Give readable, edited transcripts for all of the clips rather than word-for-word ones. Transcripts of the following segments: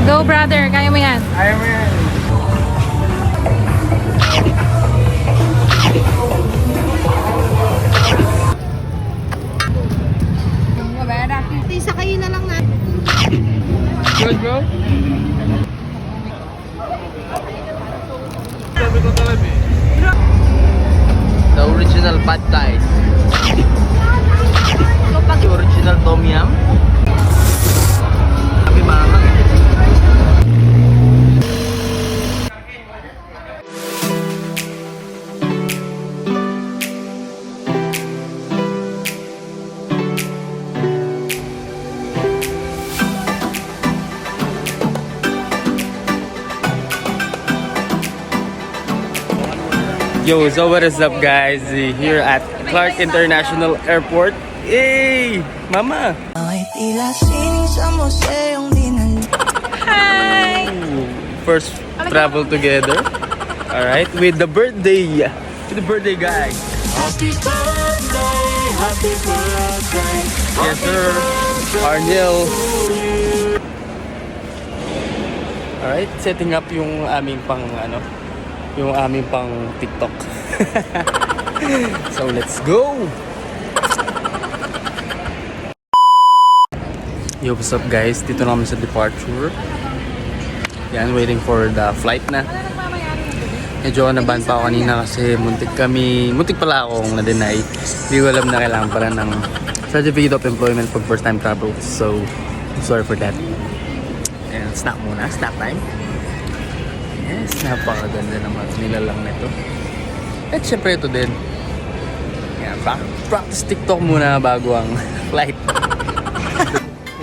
Go brother, kaya mo yan. Kaya mo yan. Isa kayo na lang na. Good bro? Sabi ko talaga eh. The original pad thai. The original tom yum. Sabi maangang eh. Yo, so what is up guys? Here at Clark International Airport. Hey! Mama! Hi! First travel together. Alright, with the birthday. With the birthday guy. Happy birthday, happy birthday. Yes sir. Arnel. Alright, setting up yung aming pang yung aming pang TikTok. So let's go. Yo, what's up guys? Dito na kami sa departure. Yan, waiting for the flight na. Medyo naban pa ako kanina kasi muntik pala akong na-deny. Hindi ko alam na kailangan pala ng certificate of employment for first time travel. So, I'm sorry for that. And snap muna, snap time. Yes, napakaganda naman nilalang nito. At syempre ito din. Yan, practice TikTok muna bago ang flight.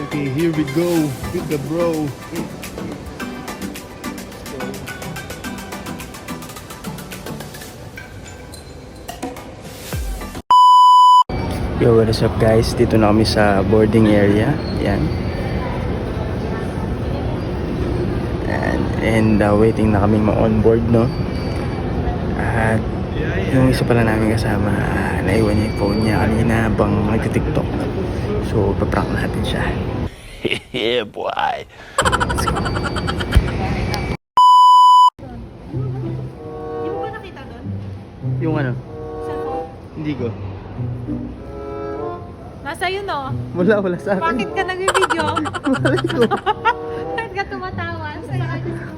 Okay, here we go with the bro. Yo, what is up guys? Dito na kami sa boarding area. Yan. And waiting na kaming ma-onboard, no? At yung isa pala namin kasama, naiwan niya yung phone niya kanina habang nag-tiktok. So, paprank natin siya. Yeah, boy! Let's go. Hindi mo ba nakita doon? Yung ano? Cellphone? Hindi ko. Nasa yun oh. Wala sa akin. Bakit ka nag-video? Wala ko. Bakit ka tumatawa?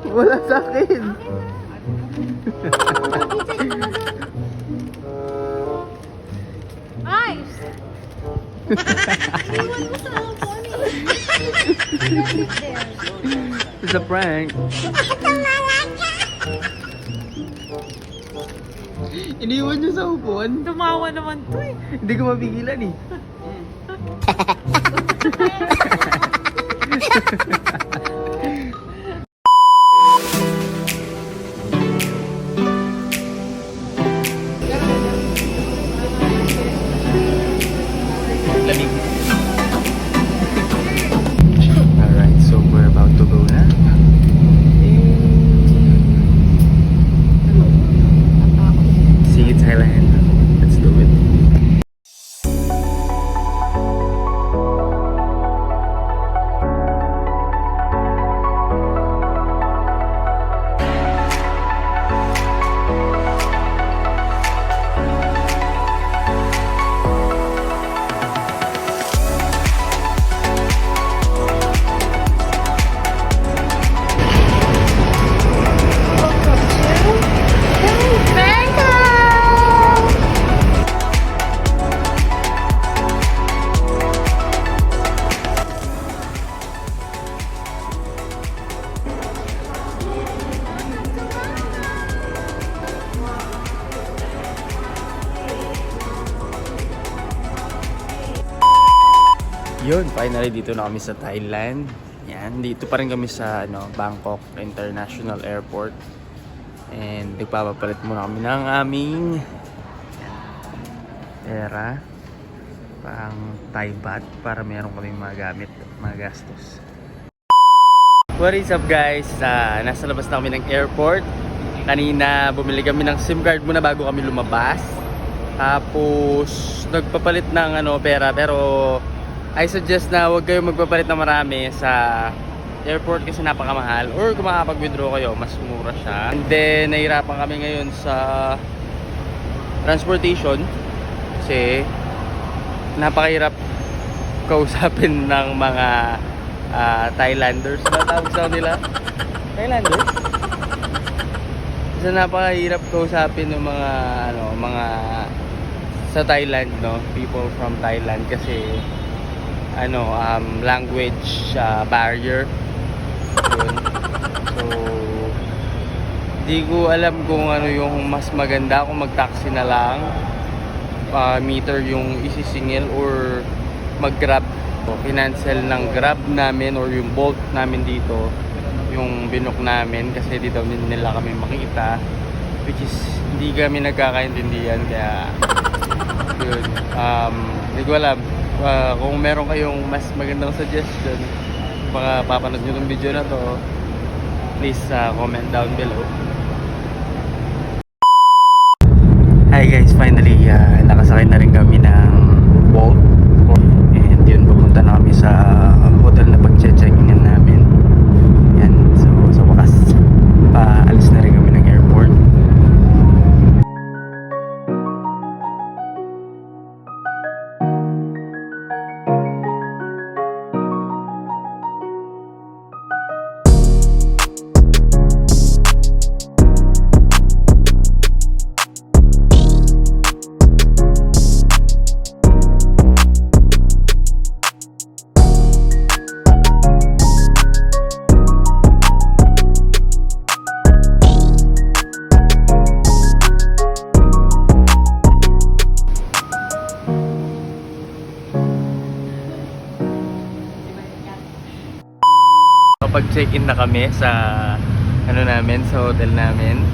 Wala sa akin. Ay! It's a prank. Iniwan niyo sa upuan. Tumawa naman to eh. Hindi ko mapigilan eh. Lamig. Alright, so we're about to go na. See you Thailand. Let's do it. Yun, finally dito na kami sa Thailand. Yan, dito pa rin kami sa Bangkok International Airport. And nagpapapalit muna kami ng aming pera, pang Thai baht, para meron kami magamit, magastos. What is up guys? Nasa labas na kami ng airport. Kanina bumili kami ng SIM card muna bago kami lumabas. Tapos nagpapalit ng pera, pero I suggest na huwag kayong magpapalit na marami sa airport kasi napakamahal. Or kung makapag-withdraw kayo, mas mura siya. And then, nahirapan kami ngayon sa transportation kasi napakahirap kausapin ng mga Thailanders. Ba tawag sa nila? Thailanders? Kasi napakahirap kausapin ng mga sa Thailand, no? People from Thailand kasi language barrier. Yun. So, di ko alam kung ano yung mas maganda, kung mag-taxi na lang, meter yung isisingil or mag-grab. So, kinancel ng grab namin or yung Bolt namin dito, yung binook namin kasi dito nila kami makita, which is hindi kami nagkakaintindihan, kaya yun. Hindi ko alam. Kung meron kayong mas magandang suggestion, baka papanood nyo itong video na to, please comment down below. Hi guys, finally nakasakay na rin kami ng Bolt, and yun, pupunta na kami sa hotel na pag-check-in namin. Yan, so sa wakas paalis na rin kami ng airport. Kapag-check-in na kami sa namin, sa hotel namin.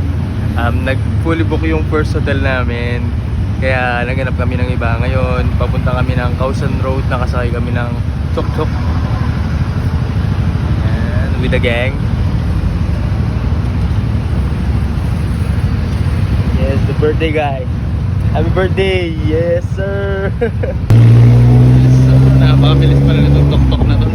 Nag-fully book yung first hotel namin. Kaya naghanap kami ng iba. Ngayon, papunta kami ng Khao San Road. Nakasakay kami ng tuk-tuk. Ayan, with the gang. Yes, the birthday guy. Happy birthday! Yes, sir! So, napakabilis pala nitong tuk-tuk na to.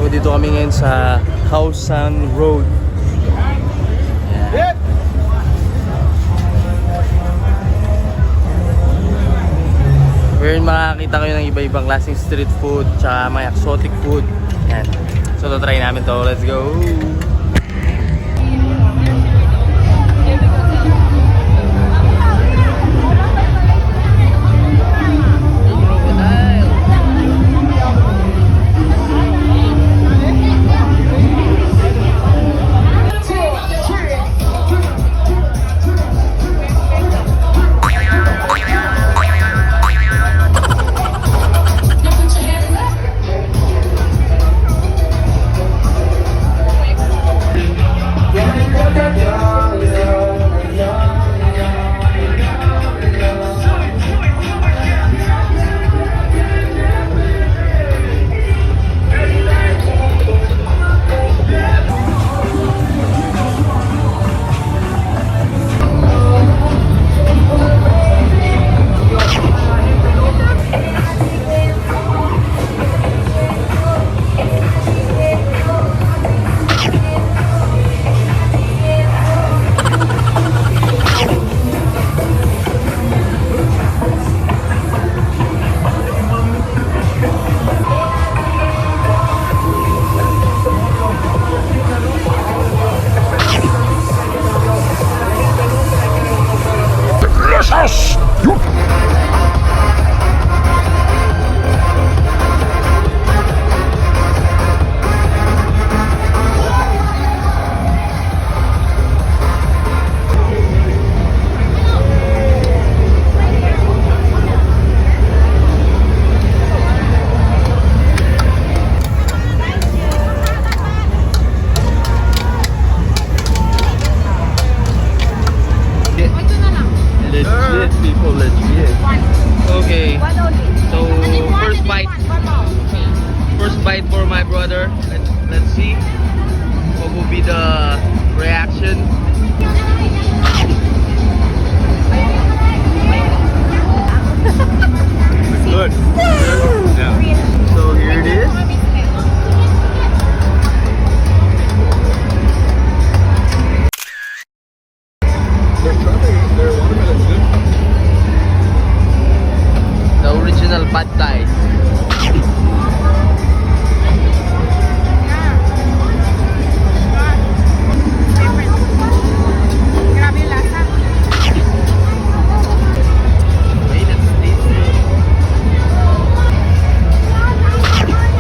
Dito kami ngayon sa Khao San Road. Yan. Wherein makakita kayo ng iba-ibang klaseng street food tsaka mga exotic food. Yan. So, try namin to. Let's go! brother. Let's see what will be the reaction. Good. Yeah. So here it is. The original pad thai. Grabe yung lasa. Okay, let's taste it.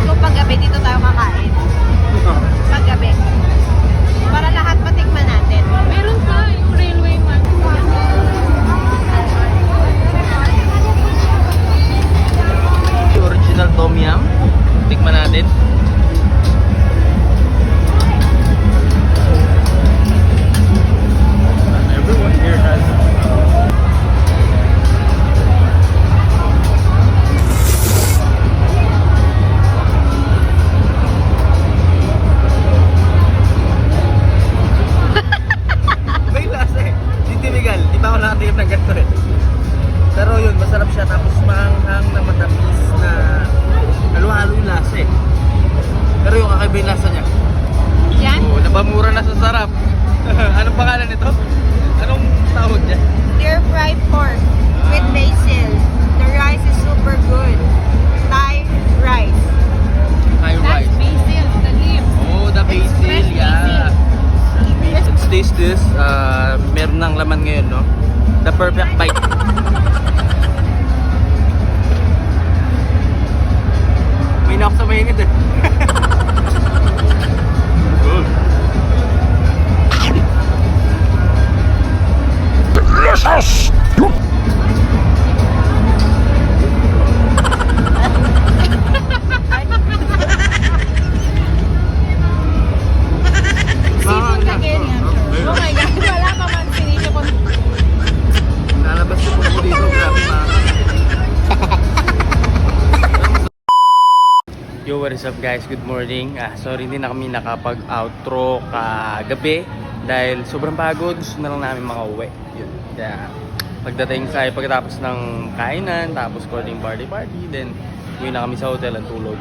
So paggabi dito tayo kakain. Paggabi. Para lahat matikman natin. Meron pa yung railway man. The original tom yum. Tikman natin. Everyone here has May lasa eh. Di tinigal. Di ba ako nakatingin ng ganito eh. Pero yun, masarap siya. Tapos maanghang na matamis na halo-halo yung lasa eh. Pero yung kakaiba yung lasa niya. Yan? Oo, nabamura na sa sarap. Anong pangalan nito? Anong tawag niya? Deer fried pork with basil. The rice is super good. Thai rice. Thai rice. basil, the leaves. Oh, the basil. fresh Yeah. Let's taste this. Meron ng laman ngayon, no? The perfect bite. May knock sa mainit eh. good. Seafood again yan. Oh my God, wala pa man sinisyo ko. Nalabas yung puno dito. Grabe mga. Yo, what is up guys? Good morning. Sorry, hindi na kami nakapag-outro kagabi dahil sobrang pagod. Gusto na lang namin makauwi. Yun. Kaya pagdating pagkatapos ng kainan, tapos konting party, then uwi na kami sa hotel at tulog.